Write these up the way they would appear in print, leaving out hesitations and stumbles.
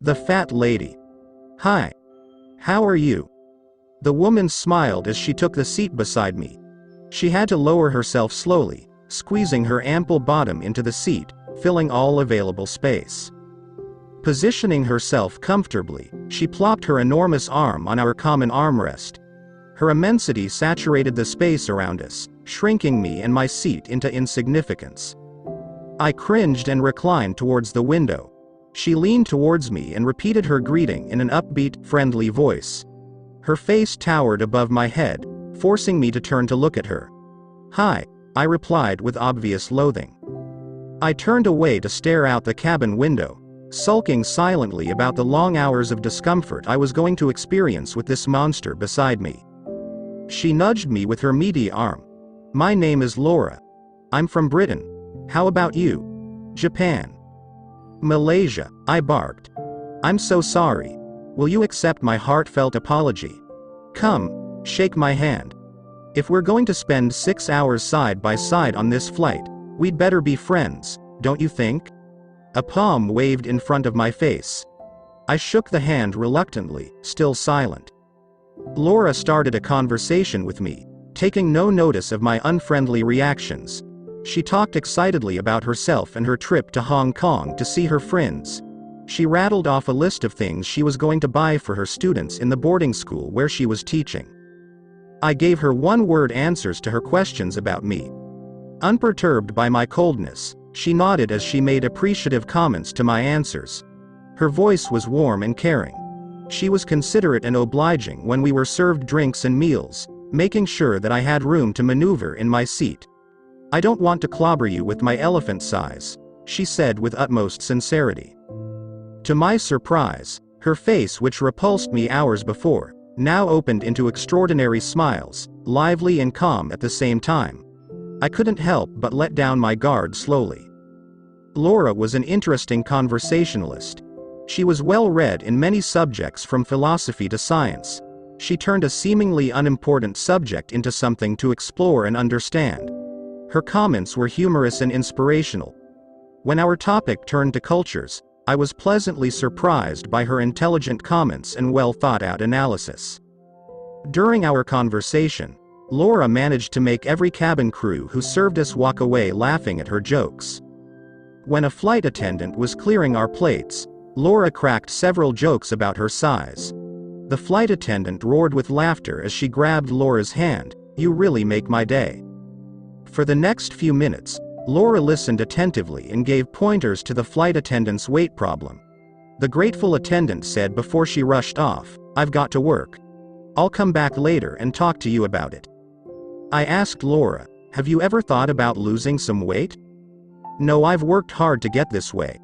The fat lady. Hi. How are you? The woman smiled as she took the seat beside me. She had to lower herself slowly, squeezing her ample bottom into the seat, filling all available space. Positioning herself comfortably, she plopped her enormous arm on our common armrest. Her immensity saturated the space around us, shrinking me and my seat into insignificance. I cringed and reclined towards the window. She leaned towards me and repeated her greeting in an upbeat, friendly voice. Her face towered above my head, forcing me to turn to look at her. Hi, I replied with obvious loathing. I turned away to stare out the cabin window, sulking silently about the long hours of discomfort I was going to experience with this monster beside me. She nudged me with her meaty arm. My name is Laura. I'm from Britain. How about you? Japan. Malaysia, I barked. I'm so sorry. Will you accept my heartfelt apology? Come, shake my hand. If we're going to spend 6 hours side by side on this flight, we'd better be friends, don't you think? A palm waved in front of my face. I shook the hand reluctantly, still silent. Laura started a conversation with me, taking no notice of my unfriendly reactions. She talked excitedly about herself and her trip to Hong Kong to see her friends. She rattled off a list of things she was going to buy for her students in the boarding school where she was teaching. I gave her one-word answers to her questions about me. Unperturbed by my coldness, she nodded as she made appreciative comments to my answers. Her voice was warm and caring. She was considerate and obliging when we were served drinks and meals, making sure that I had room to maneuver in my seat. I don't want to clobber you with my elephant size, she said with utmost sincerity. To my surprise, her face, which repulsed me hours before, now opened into extraordinary smiles, lively and calm at the same time. I couldn't help but let down my guard slowly. Laura was an interesting conversationalist. She was well-read in many subjects from philosophy to science. She turned a seemingly unimportant subject into something to explore and understand. Her comments were humorous and inspirational. When our topic turned to cultures, I was pleasantly surprised by her intelligent comments and well-thought-out analysis. During our conversation, Laura managed to make every cabin crew who served us walk away laughing at her jokes. When a flight attendant was clearing our plates, Laura cracked several jokes about her size. The flight attendant roared with laughter as she grabbed Laura's hand. You really make my day. For the next few minutes, Laura listened attentively and gave pointers to the flight attendant's weight problem. The grateful attendant said before she rushed off, I've got to work. I'll come back later and talk to you about it. I asked Laura, have you ever thought about losing some weight? No, I've worked hard to get this way.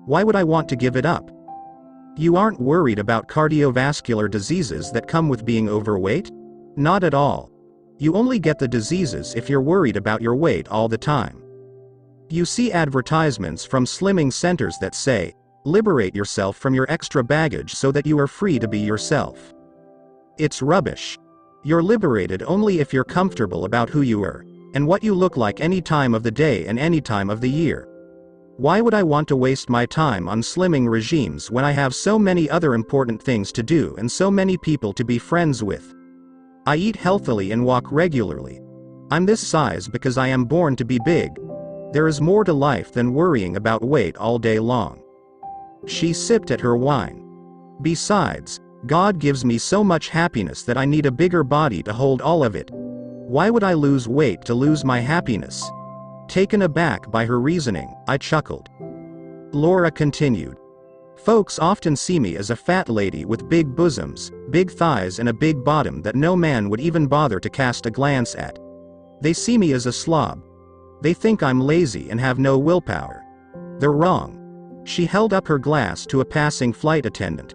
Why would I want to give it up? You aren't worried about cardiovascular diseases that come with being overweight? Not at all. You only get the diseases if you're worried about your weight all the time. You see advertisements from slimming centers that say, liberate yourself from your extra baggage so that you are free to be yourself. It's rubbish. You're liberated only if you're comfortable about who you are, and what you look like any time of the day and any time of the year. Why would I want to waste my time on slimming regimes when I have so many other important things to do and so many people to be friends with? I eat healthily and walk regularly. I'm this size because I am born to be big. There is more to life than worrying about weight all day long. She sipped at her wine. Besides, God gives me so much happiness that I need a bigger body to hold all of it. Why would I lose weight to lose my happiness? Taken aback by her reasoning, I chuckled. Laura continued. Folks often see me as a fat lady with big bosoms, big thighs and a big bottom that no man would even bother to cast a glance at. They see me as a slob. They think I'm lazy and have no willpower. They're wrong. She held up her glass to a passing flight attendant.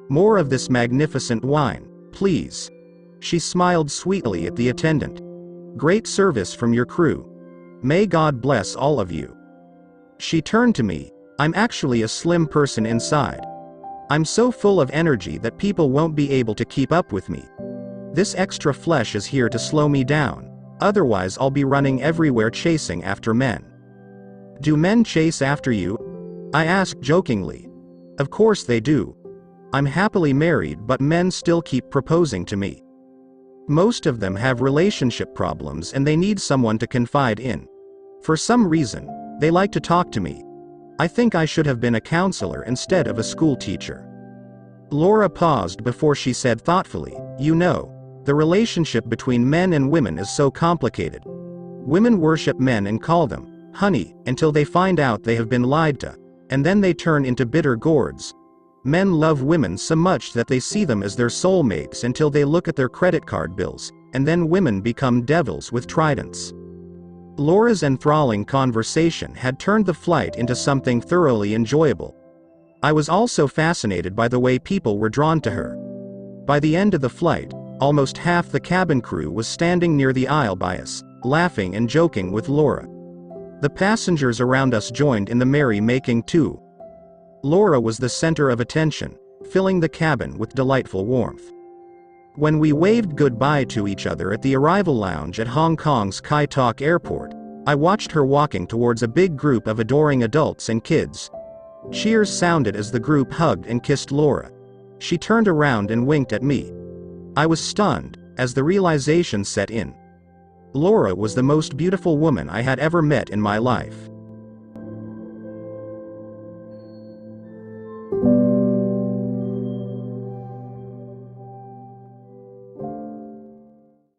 More of this magnificent wine, please. She smiled sweetly at the attendant. Great service from your crew. May God bless all of you. She turned to me. I'm actually a slim person inside. I'm so full of energy that people won't be able to keep up with me. This extra flesh is here to slow me down, otherwise I'll be running everywhere chasing after men. Do men chase after you? I asked jokingly. Of course they do. I'm happily married, but men still keep proposing to me. Most of them have relationship problems and they need someone to confide in. For some reason, they like to talk to me. I think I should have been a counselor instead of a school teacher. Laura paused before she said thoughtfully, "You know, the relationship between men and women is so complicated. Women worship men and call them honey until they find out they have been lied to, and then they turn into bitter gourds. Men love women so much that they see them as their soulmates until they look at their credit card bills, and then women become devils with tridents." Laura's enthralling conversation had turned the flight into something thoroughly enjoyable. I was also fascinated by the way people were drawn to her. By the end of the flight, almost half the cabin crew was standing near the aisle by us, laughing and joking with Laura. The passengers around us joined in the merry-making too. Laura was the center of attention, filling the cabin with delightful warmth. When we waved goodbye to each other at the arrival lounge at Hong Kong's Kai Tak Airport, I watched her walking towards a big group of adoring adults and kids. Cheers sounded as the group hugged and kissed Laura. She turned around and winked at me. I was stunned, as the realization set in. Laura was the most beautiful woman I had ever met in my life.